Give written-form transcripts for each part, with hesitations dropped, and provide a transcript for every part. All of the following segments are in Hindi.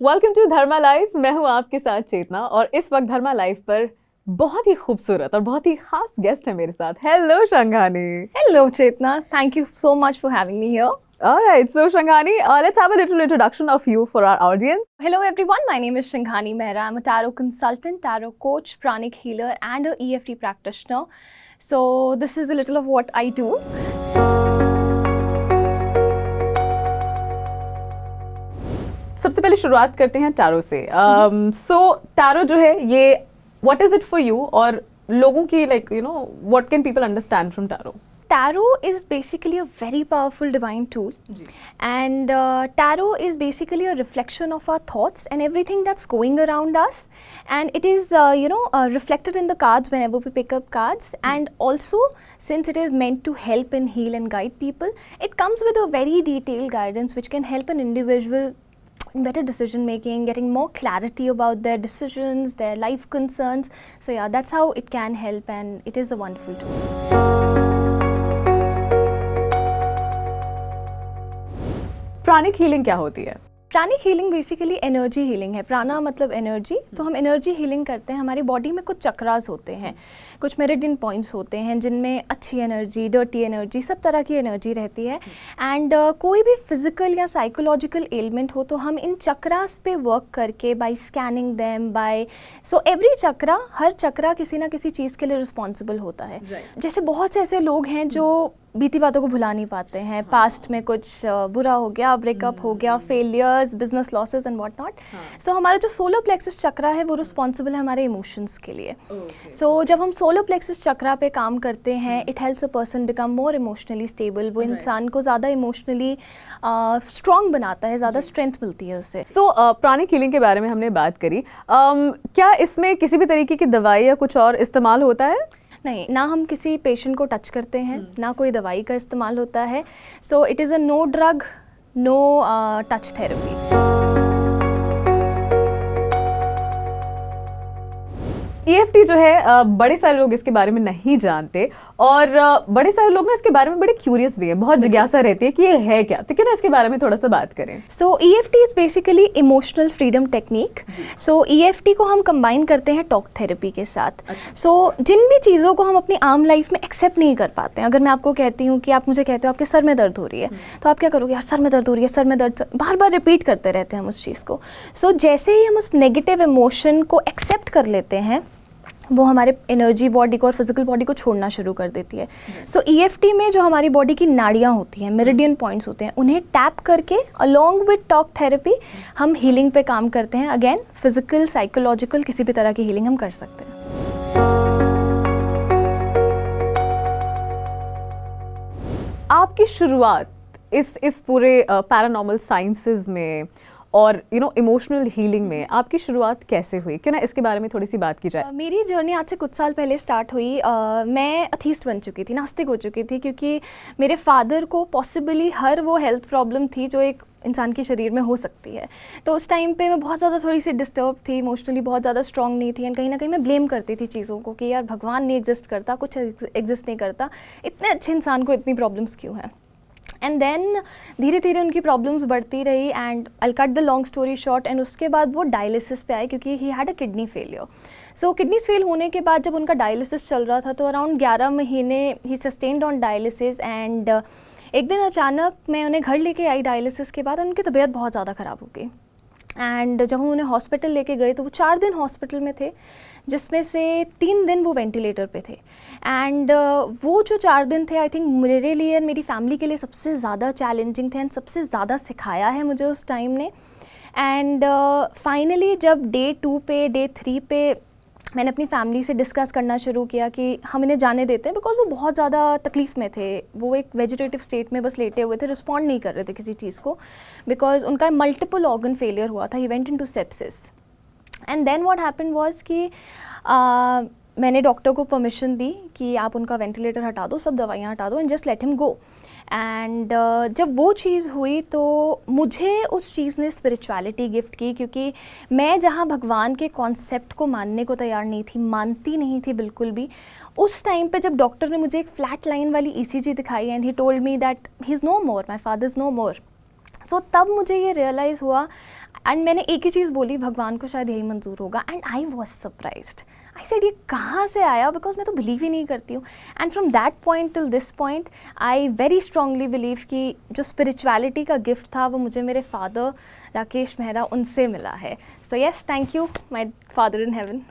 Welcome to Dharma life. मैं हूं आपके साथ चेतना और इस वक्त धर्मा लाइफ पर बहुत ही खूबसूरत और बहुत ही खास गेस्ट है मेरे साथ। Hello शंघानी। Hello, Chetna. Thank you so much for having me here. Alright, so Shangani, let's have a little introduction of you for our audience. Hello, everyone. My name is Shanghani Mehra. I'm a tarot consultant, tarot coach, pranic healer, and a EFT practitioner. So this is a little of what I do. सबसे पहले शुरुआत करते हैं टैरो से। सो टैरो जो है ये what is it for you और लोगों की like what can people understand from tarot? Tarot is basically a very powerful divine tool. And tarot is basically a reflection of our thoughts and everything that's going around us. And it is, reflected in the cards whenever we pick up cards. And also, since it is meant to help and heal and guide people, it comes with a very detailed guidance which can help an individual better decision making, getting more clarity about their decisions, their life concerns. So yeah, that's how it can help, and it is a wonderful tool. Pranic healing क्या होती है? Pranic healing basically energy healing है। प्राणा मतलब एनर्जी, तो हम एनर्जी हीलिंग करते हैं। हमारी बॉडी में कुछ चक्रास होते हैं, कुछ मेरिडियन पॉइंट्स होते हैं जिनमें अच्छी एनर्जी, डर्टी एनर्जी, सब तरह की एनर्जी रहती है। एंड कोई भी फिजिकल या साइकोलॉजिकल एलिमेंट हो तो हम इन चक्रास पे वर्क करके by scanning them by so every chakra, हर चक्रा किसी ना किसी चीज़ के लिए रिस्पॉन्सिबल होता है। जैसे बहुत से ऐसे लोग हैं जो बीती बातों को भुला नहीं पाते हैं। पास्ट में कुछ बुरा हो गया, ब्रेकअप हो गया, failures, business losses and what not. So हमारा जो सोलर प्लेक्सस चक्रा है वो रिस्पॉन्सिबल है हमारे इमोशंस के लिए। सो जब हम सोलर प्लेक्सस चक्रा पे काम करते हैं, it helps a person become more emotionally stable. वो इंसान को ज़्यादा इमोशनली स्ट्रॉन्ग बनाता है, ज़्यादा स्ट्रेंथ मिलती है उससे। सो प्राणिक हीलिंग के बारे में हमने बात करी। क्या इसमें किसी भी तरीके की दवाई या कुछ और इस्तेमाल होता है? नहीं, ना हम किसी पेशेंट को टच करते हैं, ना कोई दवाई का इस्तेमाल होता है। So it is a no drug, no touch therapy. EFT जो है बड़े सारे लोग इसके बारे में नहीं जानते और बड़े सारे लोग ना इसके बारे में बड़े क्यूरियस भी है, बहुत जिज्ञासा रहती है कि ये है क्या, तो क्यों ना इसके बारे में थोड़ा सा बात करें। सो EFT is basically emotional freedom technique. So EFT को हम कंबाइन करते हैं टॉक थेरेपी के साथ। सो जिन भी चीज़ों को हम अपनी आम लाइफ में एक्सेप्ट नहीं कर पाते हैं, अगर मैं आपको कहती हूँ कि आप मुझे कहते हो आपके सर में दर्द हो रही है, तो आप क्या करोगे? यार सर में दर्द हो रही है, सर में दर्द, बार बार रिपीट करते रहते हैं हम उस चीज़ को। सो जैसे ही हम उस नेगेटिव इमोशन को एक्सेप्ट कर लेते हैं, वो हमारे एनर्जी बॉडी को और फिजिकल बॉडी को छोड़ना शुरू कर देती है। सो EFT में जो हमारी बॉडी की नाड़ियाँ होती हैं, मेरिडियन पॉइंट्स होते हैं, उन्हें टैप करके अलोंग विद टॉक थेरेपी हम हीलिंग पे काम करते हैं। अगेन फिजिकल, साइकोलॉजिकल, किसी भी तरह की हीलिंग हम कर सकते हैं। आपकी शुरुआत इस पूरे पैरानॉर्मल साइंसेस में और इमोशनल हीलिंग में आपकी शुरुआत कैसे हुई? क्यों ना इसके बारे में थोड़ी सी बात की जाए। मेरी जर्नी आज से कुछ साल पहले स्टार्ट हुई। मैं अथीस्ट बन चुकी थी, नास्तिक हो चुकी थी, क्योंकि मेरे फादर को पॉसिबली हर वो हेल्थ प्रॉब्लम थी जो एक इंसान के शरीर में हो सकती है। तो उस टाइम पे मैं बहुत ज़्यादा थोड़ी सी डिस्टर्ब थी, इमोशनली बहुत ज़्यादा स्ट्रॉन्ग नहीं थी, एंड कहीं ना कहीं मैं ब्लेम करती थी चीज़ों को कि यार भगवान नहीं एग्जिस्ट करता, कुछ एग्जिस्ट नहीं करता, इतने अच्छे इंसान को इतनी प्रॉब्लम्स क्यों हैं। एंड देन धीरे धीरे उनकी प्रॉब्लम्स बढ़ती रही, and I cut the long story short, and उसके बाद वो डायलिसिस पे आए क्योंकि he had a kidney failure. So kidneys fail होने के बाद जब उनका डायलिसिस चल रहा था तो अराउंड 11 महीने ही सस्टेन्ड ऑन डायलिसिस। एंड एक दिन अचानक मैं उन्हें घर लेके आई डायलिसिस के बाद, उनकी तबीयत बहुत ज़्यादा ख़राब हो गई। एंड जब हम उन्हें हॉस्पिटल लेके गए तो वो 4 दिन हॉस्पिटल में थे, जिसमें से 3 दिन वो वेंटिलेटर पे थे। एंड वो जो 4 दिन थे, आई थिंक मेरे लिए और मेरी फैमिली के लिए सबसे ज़्यादा चैलेंजिंग थे, एंड सबसे ज़्यादा सिखाया है मुझे उस टाइम ने। एंड फाइनली जब डे 2 पे, डे 3 पे मैंने अपनी फैमिली से डिस्कस करना शुरू किया कि हम इन्हें जाने देते हैं, बिकॉज वो बहुत ज़्यादा तकलीफ़ में थे। वो एक वेजिटेटिव स्टेट में बस लेटे हुए थे, रिस्पॉन्ड नहीं कर रहे थे किसी चीज़ को, बिकॉज उनका मल्टीपल ऑर्गन फेलियर हुआ था। He went into sepsis. And then what happened was कि मैंने डॉक्टर को परमिशन दी कि आप उनका वेंटिलेटर हटा दो, सब दवाइयाँ हटा दो, and just let him go. And जब वो चीज़ हुई तो मुझे उस चीज़ ने स्पिरिचुअलिटी गिफ्ट की, क्योंकि मैं जहाँ भगवान के कॉन्सेप्ट को मानने को तैयार नहीं थी, मानती नहीं थी बिल्कुल भी, उस टाइम पे जब डॉक्टर ने मुझे एक फ्लैट लाइन वाली ECG दिखाई and he told me that he is no more, my father is no more, so तब मुझे ये रियलाइज़ हुआ एंड मैंने एक ही चीज़ बोली, भगवान को शायद यही मंजूर होगा, and I was surprised. I said ये कहाँ से आया, बिकॉज मैं तो बिलीव ही नहीं करती हूँ। And from that point till this point I very strongly believe कि जो स्पिरिचुअलिटी का गिफ्ट था वो मुझे मेरे फादर राकेश मेहरा उनसे मिला है। So yes, thank you my father in heaven.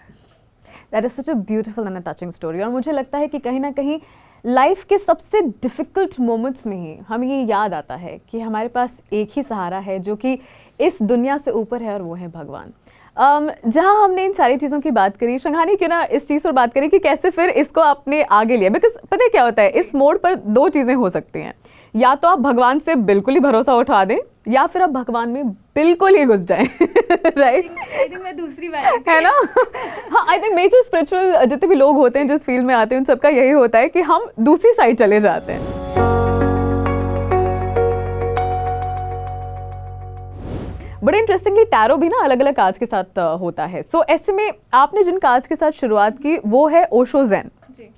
That is such a beautiful and a touching story. और मुझे लगता है कि कहीं ना कहीं लाइफ के सबसे डिफ़िकल्ट मोमेंट्स में ही हमें ये याद आता है कि हमारे पास एक ही सहारा है जो कि इस दुनिया से ऊपर है, और वो है भगवान। जहाँ हमने इन सारी चीज़ों की बात करी, शंघानी क्यों ना इस चीज़ पर बात करें कि कैसे फिर इसको आपने आगे लिया। बिकॉज पता है क्या होता है, इस मोड़ पर दो चीज़ें हो सकती हैं, या तो आप भगवान से बिल्कुल ही भरोसा उठा दें, या फिर आप भगवान में बिल्कुल ही घुस जाएं। राइट? आई थिंक मैं दूसरी बात है ना? हाँ, आई थिंक मेजर स्पिरिचुअल जितने भी लोग होते हैं जिस फील्ड में आते हैं, उन सबका यही होता है कि हम दूसरी साइड चले जाते हैं। बड़े इंटरेस्टिंगली टैरो भी ना अलग अलग कार्ड्स के साथ होता है। सो ऐसे में आपने जिन कार्ड्स के साथ शुरुआत की वो है Osho Zen,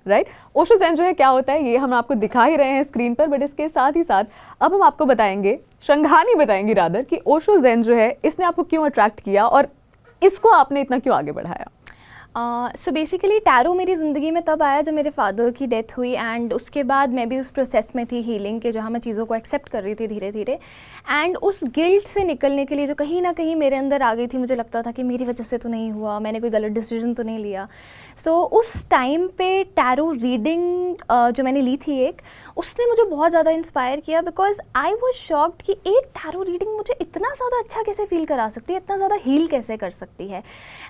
right? Osho Zen जो है क्या होता है ये हम आपको दिखा ही रहे हैं स्क्रीन पर, बट इसके साथ ही साथ अब हम आपको बताएंगे, शंघानी बताएंगी रादर, कि ओशो ज़ेन जो है इसने आपको क्यों अट्रैक्ट किया और इसको आपने इतना क्यों आगे बढ़ाया। सो बेसिकली टैरो मेरी ज़िंदगी में तब आया जब मेरे फादर की डेथ हुई, एंड उसके बाद मैं भी उस प्रोसेस में थी हीलिंग के, जहाँ मैं चीज़ों को एक्सेप्ट कर रही थी धीरे धीरे। एंड उस गिल्ट से निकलने के लिए जो कहीं ना कहीं मेरे अंदर आ गई थी, मुझे लगता था कि मेरी वजह से तो नहीं हुआ, मैंने कोई गलत डिसीजन तो नहीं लिया। सो उस टाइम पे टैरो रीडिंग जो मैंने ली थी एक, उसने मुझे बहुत ज़्यादा इंस्पायर किया, बिकॉज आई वॉज शॉक्ड कि एक टैरो रीडिंग मुझे इतना ज़्यादा अच्छा कैसे फील करा सकती है, इतना ज़्यादा हील कैसे कर सकती है।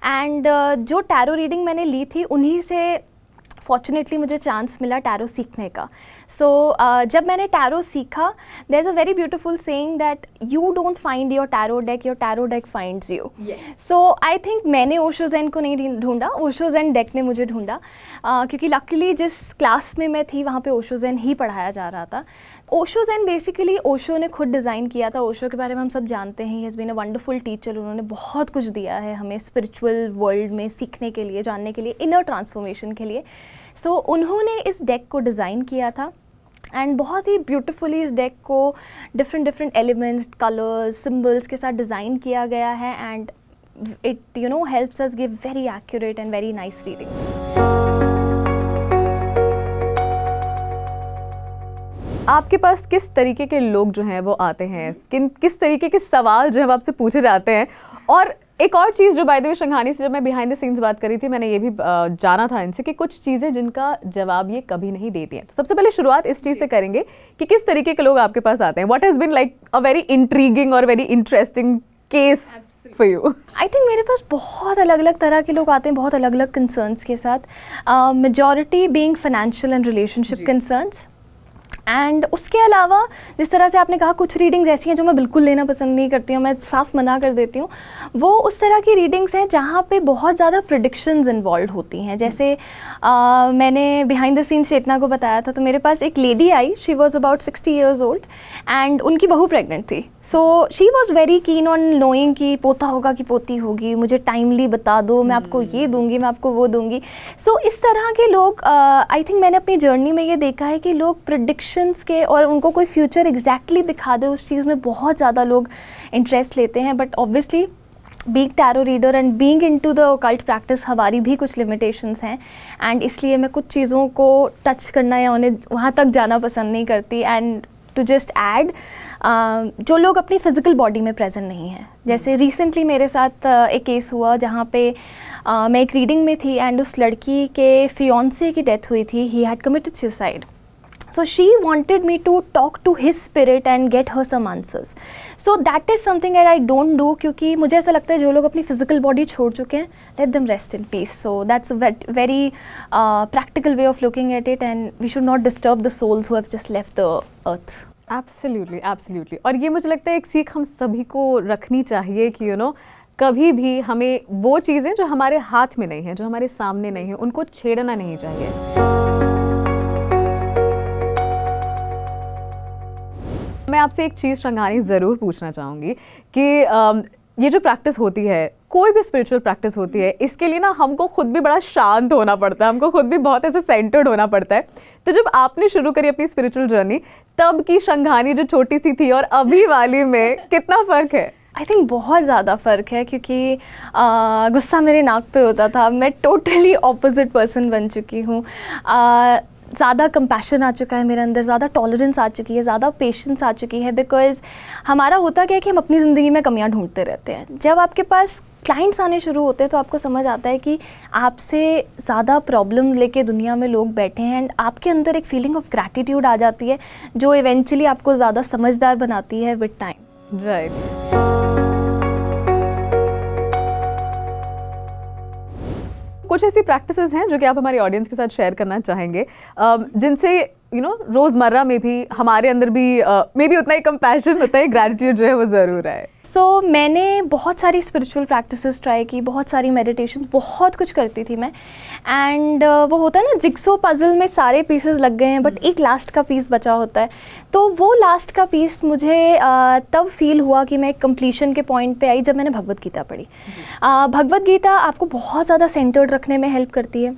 एंड जो टैरो रीडिंग मैंने ली थी उन्हीं से फॉर्चुनेटली मुझे चांस मिला टैरो सीखने का। सो जब मैंने टैरो सीखा, there is a very beautiful saying that you don't find your tarot deck finds you. So I think मैंने ओशो ज़ेन को नहीं ढूंढा, ओशो ज़ेन डेक ने मुझे ढूंढा, क्योंकि लकीली जिस क्लास में मैं थी वहाँ पे ओशो ज़ेन ही पढ़ाया जा रहा था। ओशो ज़ेन बेसिकली ओशो ने खुद डिज़ाइन किया था। ओशो के बारे में हम सब जानते हैं, he has been a wonderful teacher. उन्होंने बहुत कुछ दिया है हमें स्पिरिचुअल वर्ल्ड में सीखने के लिए, जानने के लिए, इनर ट्रांसफॉर्मेशन के लिए। सो उन्होंने इस डेक को डिज़ाइन किया था, एंड बहुत ही ब्यूटीफुली इस डेक को डिफरेंट एलिमेंट्स, कलर्स, सिम्बल्स के साथ डिज़ाइन किया गया है, and it helps us give very accurate and very nice readings. आपके पास किस तरीके के लोग जो हैं वो आते हैं, किस तरीके के सवाल जो है वो आपसे पूछे जाते हैं? और एक और चीज़ जो बाय द वे शंघानी से जब मैं बिहाइंड द सीन्स बात करी थी, मैंने ये भी जाना था इनसे कि कुछ चीज़ें जिनका जवाब ये कभी नहीं देती हैं। तो सबसे पहले शुरुआत इस चीज़ से करेंगे कि किस तरीके के लोग आपके पास आते हैं। What has been like a very intriguing और very interesting case for you? I think मेरे पास बहुत अलग अलग तरह के लोग आते हैं, बहुत अलग अलग कंसर्न्स के साथ, majority being financial and relationship concerns. And उसके अलावा जिस तरह से आपने कहा, कुछ रीडिंग्स ऐसी हैं जो मैं बिल्कुल लेना पसंद नहीं करती हूँ, मैं साफ मना कर देती हूँ। वो उस तरह की रीडिंग्स हैं जहाँ पे बहुत ज़्यादा प्रेडिक्शंस इन्वॉल्व होती हैं। जैसे मैंने बिहाइंड द सीन्स चेतना को बताया था, तो मेरे पास एक lady I, she was about 60 years old, and उनकी बहू प्रेगनेंट थी। So she was very keen on knowing कि पोता होगा कि पोती होगी, मुझे टाइमली बता दो, मैं आपको ये दूंगी, मैं आपको वो दूंगी। सो इस तरह के लोग, आई थिंक मैंने अपनी जर्नी में ये देखा है कि लोग प्रेडिक्शंस के, और उनको कोई फ्यूचर एग्जैक्टली दिखा दे उस चीज़ में बहुत ज़्यादा लोग इंटरेस्ट लेते हैं। But obviously being tarot reader and being into the occult practice, हमारी भी कुछ लिमिटेशंस हैं, एंड इसलिए मैं कुछ चीज़ों को टच करना या उन्हें वहाँ तक जाना पसंद नहीं करती। एंड टू जस्ट ऐड, जो लोग अपनी फिज़िकल बॉडी में प्रेजेंट नहीं हैं, जैसे रिसेंटली मेरे साथ एक केस हुआ जहाँ पे मैं एक रीडिंग में थी, एंड उस लड़की के फियोंसे की डेथ हुई थी, he had committed suicide. So she wanted me to talk to his spirit and get her some answers. So that is something that I don't do, क्योंकि मुझे ऐसा लगता है जो लोग अपनी physical body छोड़ चुके हैं, let them rest in peace. So that's a very practical way of looking at it, and we should not disturb the souls who have just left the earth. Absolutely, absolutely. और ये मुझे लगता है एक सीख हम सभी को रखनी चाहिए कि कभी भी हमें वो चीज़ें जो हमारे हाथ में नहीं है, जो हमारे सामने नहीं है, उनको छेड़ना नहीं चाहिए। मैं आपसे एक चीज़ शंघानी ज़रूर पूछना चाहूँगी कि ये जो प्रैक्टिस होती है, कोई भी स्पिरिचुअल प्रैक्टिस होती है, इसके लिए ना हमको खुद भी बड़ा शांत होना पड़ता है, हमको खुद भी बहुत ऐसे सेंटर्ड होना पड़ता है। तो जब आपने शुरू करी अपनी स्पिरिचुअल जर्नी, तब की शंघानी जो छोटी सी थी और अभी वाली में कितना फ़र्क है? आई थिंक बहुत ज़्यादा फ़र्क है, क्योंकि गुस्सा मेरे नाक पे होता था, मैं टोटली ऑपोजिट पर्सन बन चुकी हूँ। ज़्यादा कंपैशन आ चुका है मेरे अंदर, ज़्यादा टॉलरेंस आ चुकी है, ज़्यादा पेशेंस आ चुकी है। बिकॉज़ हमारा होता क्या है कि हम अपनी ज़िंदगी में कमियां ढूंढते रहते हैं। जब आपके पास क्लाइंट्स आने शुरू होते हैं तो आपको समझ आता है कि आपसे ज़्यादा प्रॉब्लम लेके दुनिया में लोग बैठे हैं, एंड आपके अंदर एक फीलिंग ऑफ ग्रैटिट्यूड आ जाती है जो इवेंचुअली आपको ज़्यादा समझदार बनाती है विद टाइम। राइट। कुछ ऐसी प्रैक्टिसेस हैं जो कि आप हमारी ऑडियंस के साथ शेयर करना चाहेंगे, जिनसे रोज़मर्रा में भी हमारे अंदर भी मे बी उतना ही कंपैशन, उतना ही ग्रैटिट्यूड जो है वो ज़रूर है। सो मैंने बहुत सारी स्पिरिचुअल प्रैक्टिसेस ट्राई की, बहुत सारी मेडिटेशन, बहुत कुछ करती थी मैं। एंड वो होता है ना, जिक्सो पजल में सारे पीसेस लग गए हैं बट एक लास्ट का पीस बचा होता है। तो वो लास्ट का पीस मुझे तब फील हुआ कि मैं एक कंप्लीशन के पॉइंट पे आई जब मैंने भगवद गीता पढ़ी। भगवद गीता आपको बहुत ज़्यादा सेंटर्ड रखने में हेल्प करती है,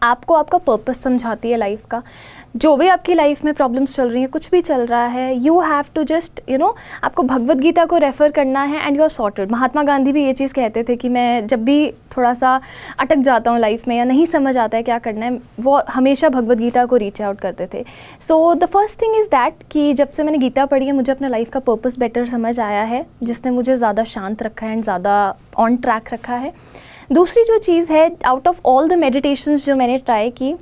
आपको आपका पर्पस समझाती है लाइफ का। जो भी आपकी लाइफ में प्रॉब्लम्स चल रही हैं, कुछ भी चल रहा है, यू हैव टू जस्ट आपको भगवद गीता को रेफ़र करना है and you are sorted. Mahatma Gandhi भी ये चीज़ कहते थे कि मैं जब भी थोड़ा सा अटक जाता हूँ लाइफ में या नहीं समझ आता है क्या करना है, वो हमेशा भगवद गीता को रीच आउट करते थे। So the first thing is that कि जब से मैंने गीता पढ़ी है मुझे अपने लाइफ का पर्पस बेटर समझ आया है, जिसने मुझे ज़्यादा शांत रखा है एंड ज़्यादा ऑन ट्रैक रखा है। दूसरी जो चीज़ है, out of all the meditations जो मैंने ट्राई की,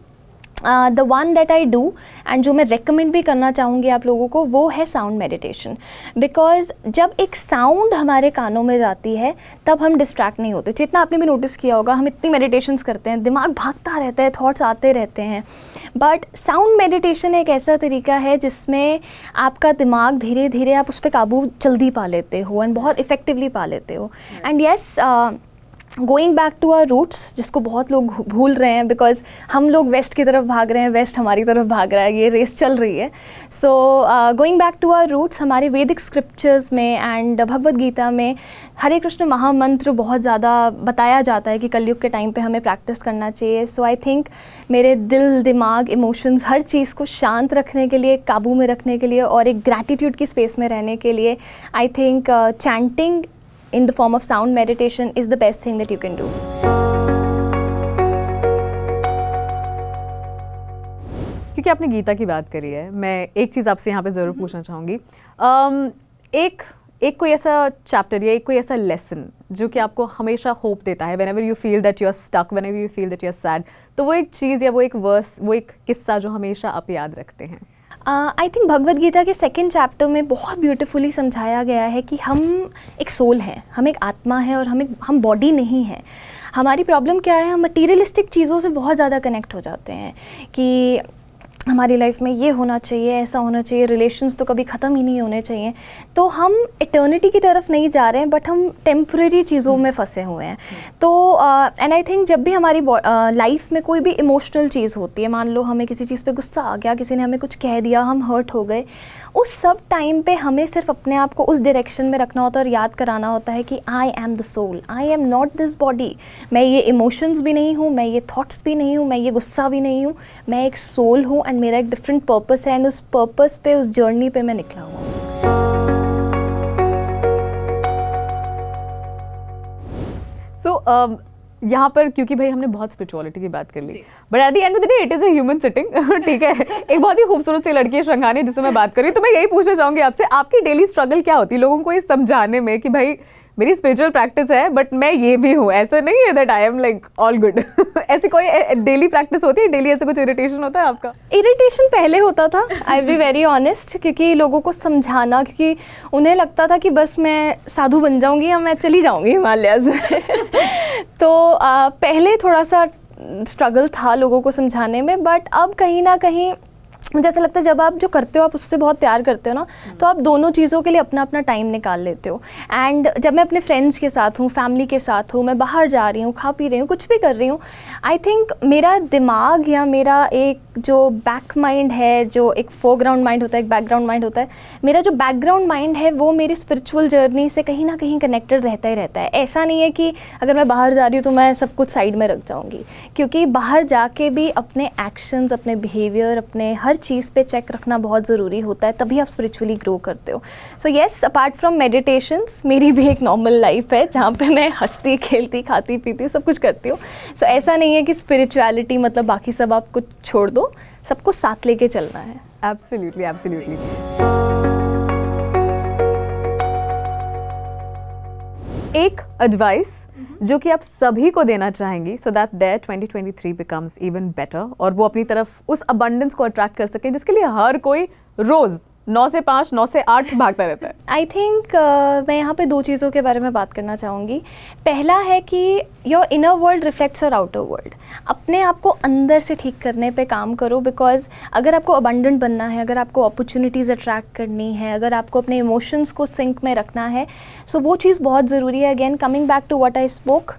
the one that I do and जो मैं रेकमेंड भी करना चाहूँगी आप लोगों को, वो है साउंड मेडिटेशन। बिकॉज जब एक साउंड हमारे कानों में जाती है तब हम डिस्ट्रैक्ट नहीं होते। जितना आपने भी नोटिस किया होगा, हम इतनी मेडिटेशंस करते हैं, दिमाग भागता रहता है, थॉट्स आते रहते हैं, बट साउंड मेडिटेशन एक ऐसा तरीका है जिसमें आपका दिमाग धीरे धीरे आप उस पर काबू जल्दी पा लेते हो एंड बहुत इफ़ेक्टिवली पा लेते हो। And yes, going back to our roots, जिसको बहुत लोग भूल रहे हैं, बिकॉज हम लोग वेस्ट की तरफ भाग रहे हैं, वेस्ट हमारी तरफ भाग रहा है, ये रेस चल रही है। So going back to our roots, हमारे वैदिक स्क्रिप्चर्स में एंड भगवद गीता में हरे कृष्ण महामंत्र बहुत ज़्यादा बताया जाता है कि कलयुग के टाइम पे हमें प्रैक्टिस करना चाहिए। सो आई थिंक मेरे दिल, दिमाग, इमोशंस, हर चीज़ को शांत रखने के लिए, काबू में रखने के लिए और एक ग्रैटिट्यूड की स्पेस में रहने के लिए, I think chanting in the form of sound meditation is the best thing that you can do. क्योंकि आपने गीता की बात करी है, मैं एक चीज़ आपसे यहाँ पे ज़रूर पूछना चाहूँगी। एक कोई ऐसा चैप्टर या एक कोई ऐसा लेसन जो कि आपको हमेशा होप देता है, whenever you feel that you are stuck, whenever you feel that you are sad, तो वो एक चीज़ या वो एक वर्स, वो एक किस्सा जो हमेशा आप याद रखते हैं? आई थिंक भगवद गीता के सेकेंड चैप्टर में बहुत ब्यूटीफुली समझाया गया है कि हम एक सोल हैं, हम एक आत्मा है और हम बॉडी नहीं है। हमारी प्रॉब्लम क्या है, हम मटीरियलिस्टिक चीज़ों से बहुत ज़्यादा कनेक्ट हो जाते हैं कि हमारी लाइफ में ये होना चाहिए, ऐसा होना चाहिए, रिलेशंस तो कभी ख़त्म ही नहीं होने चाहिए। तो हम इटर्निटी की तरफ नहीं जा रहे हैं, बट हम टेम्परेरी चीज़ों में फंसे हुए हैं। तो एंड आई थिंक जब भी हमारी लाइफ में कोई भी इमोशनल चीज़ होती है, मान लो हमें किसी चीज़ पे गुस्सा आ गया, किसी ने हमें कुछ कह दिया, हम हर्ट हो गए, उस सब टाइम पे हमें सिर्फ अपने आप को उस डायरेक्शन में रखना होता है और याद कराना होता है कि I am the soul, I am not this body. मैं ये इमोशंस भी नहीं हूँ, मैं ये थॉट्स भी नहीं हूँ, मैं ये गुस्सा भी नहीं हूँ, मैं एक सोल हूँ एंड मेरा एक डिफरेंट पर्पस है एंड उस पर्पस पे, उस जर्नी पे मैं निकला हूँ। सो यहाँ पर क्योंकि भाई हमने बहुत स्पिरिचुअलिटी की बात कर ली, but at the end of the day it is a human sitting, ठीक है। एक बहुत ही खूबसूरत सी लड़की है शंघानी जिससे मैं बात कर रही हूँ, तो मैं यही पूछना चाहूँगी आपसे, आपकी डेली स्ट्रगल क्या होती है लोगों को ये समझाने में कि भाई मेरी स्पिरिचुअल प्रैक्टिस है बट मैं ये भी हूँ, ऐसा नहीं है that I am like all good. ऐसी कोई डेली प्रैक्टिस होती है, डेली ऐसे कुछ इरिटेशन होता है आपका? इरिटेशन पहले होता था, आई बी वेरी ऑनेस्ट, क्योंकि लोगों को समझाना, क्योंकि उन्हें लगता था कि बस मैं साधु बन जाऊंगी या मैं चली जाऊंगी हिमालयाज़ में। तो पहले थोड़ा सा स्ट्रगल था लोगों को समझाने में, बट अब कहीं ना कहीं मुझे ऐसा लगता है जब आप जो करते हो आप उससे बहुत प्यार करते हो ना, तो आप दोनों चीज़ों के लिए अपना अपना टाइम निकाल लेते हो। एंड जब मैं अपने फ्रेंड्स के साथ हूँ, फैमिली के साथ हूँ, मैं बाहर जा रही हूँ, खा पी रही हूँ, कुछ भी कर रही हूँ, आई थिंक मेरा दिमाग या मेरा एक जो बैक माइंड है, जो एक फोरग्राउंड माइंड होता है, एक बैकग्राउंड माइंड होता है, मेरा जो बैकग्राउंड माइंड है वो मेरी स्पिरिचुअल जर्नी से कहीं ना कहीं कनेक्टेड रहता ही रहता है। ऐसा नहीं है कि अगर मैं बाहर जा रही हूँ तो मैं सब कुछ साइड में रख जाऊँगी, क्योंकि बाहर जाके भी अपने एक्शंस, अपने बिहेवियर, अपने हर चीज़ पे चेक रखना बहुत ज़रूरी होता है, तभी आप स्पिरिचुअली ग्रो करते हो। So yes, apart from meditations मेरी भी एक नॉर्मल लाइफ है जहाँ पे मैं हंसती खेलती खाती पीती हूँ, सब कुछ करती हूँ। सो ऐसा नहीं है कि स्पिरिचुअलिटी मतलब बाकी सब आप कुछ छोड़ दो, सबको साथ लेके चलना है। Absolutely, absolutely. एक एडवाइस जो कि आप सभी को देना चाहेंगी so that there 2023 becomes even better, और वो अपनी तरफ उस अबंडेंस को अट्रैक्ट कर सके जिसके लिए हर कोई रोज 9 से 5, 9 से 8 भागता रहता है। आई थिंक मैं यहाँ पे 2 चीज़ों के बारे में बात करना चाहूँगी। पहला है कि your inner world reflects your outer world. अपने आप को अंदर से ठीक करने पे काम करो, बिकॉज अगर आपको अबंडेंट बनना है, अगर आपको अपॉर्चुनिटीज़ अट्रैक्ट करनी है, अगर आपको अपने इमोशंस को सिंक में रखना है, सो वो चीज़ बहुत ज़रूरी है। Again coming back to what I spoke,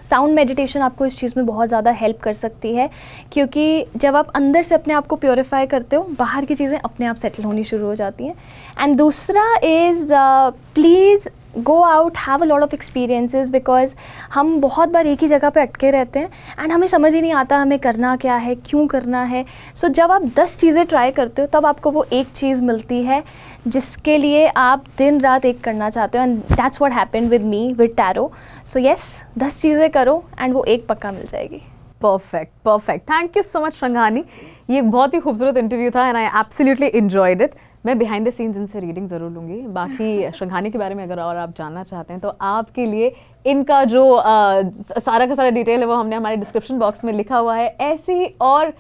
sound meditation आपको इस चीज़ में बहुत ज़्यादा हेल्प कर सकती है, क्योंकि जब आप अंदर से अपने आप को प्योरीफाई करते हो, बाहर की चीज़ें अपने आप सेटल होनी शुरू हो जाती हैं। एंड दूसरा is please go out, have a lot of experiences, because हम बहुत बार एक ही जगह पे अटके रहते हैं एंड हमें समझ ही नहीं आता हमें करना क्या है, क्यों करना है। सो जब आप 10 चीज़ें ट्राई करते हो तब आपको वो एक चीज़ मिलती है जिसके लिए आप दिन रात एक करना चाहते हो, and that's what happened with me with tarot. So yes, 10 चीज़ें करो एंड वो एक पक्का मिल जाएगी। Perfect, perfect. Thank you so much Shringani. ये एक बहुत ही खूबसूरत इंटरव्यू था and I absolutely enjoyed it. मैं बिहाइंड द सीन्स इनसे रीडिंग ज़रूर लूँगी। बाकी श्रृंगानी के बारे में अगर और आप जानना चाहते हैं तो आपके लिए इनका जो सारा का सारा डिटेल है वो हमने हमारे डिस्क्रिप्शन बॉक्स में लिखा हुआ है। ऐसी ही और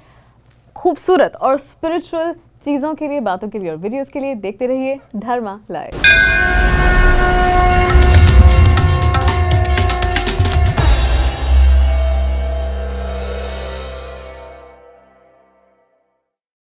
खूबसूरत और स्पिरिचुअल चीज़ों के लिए, बातों के लिए और वीडियोज़ के लिए देखते रहिए धर्मा लाइव।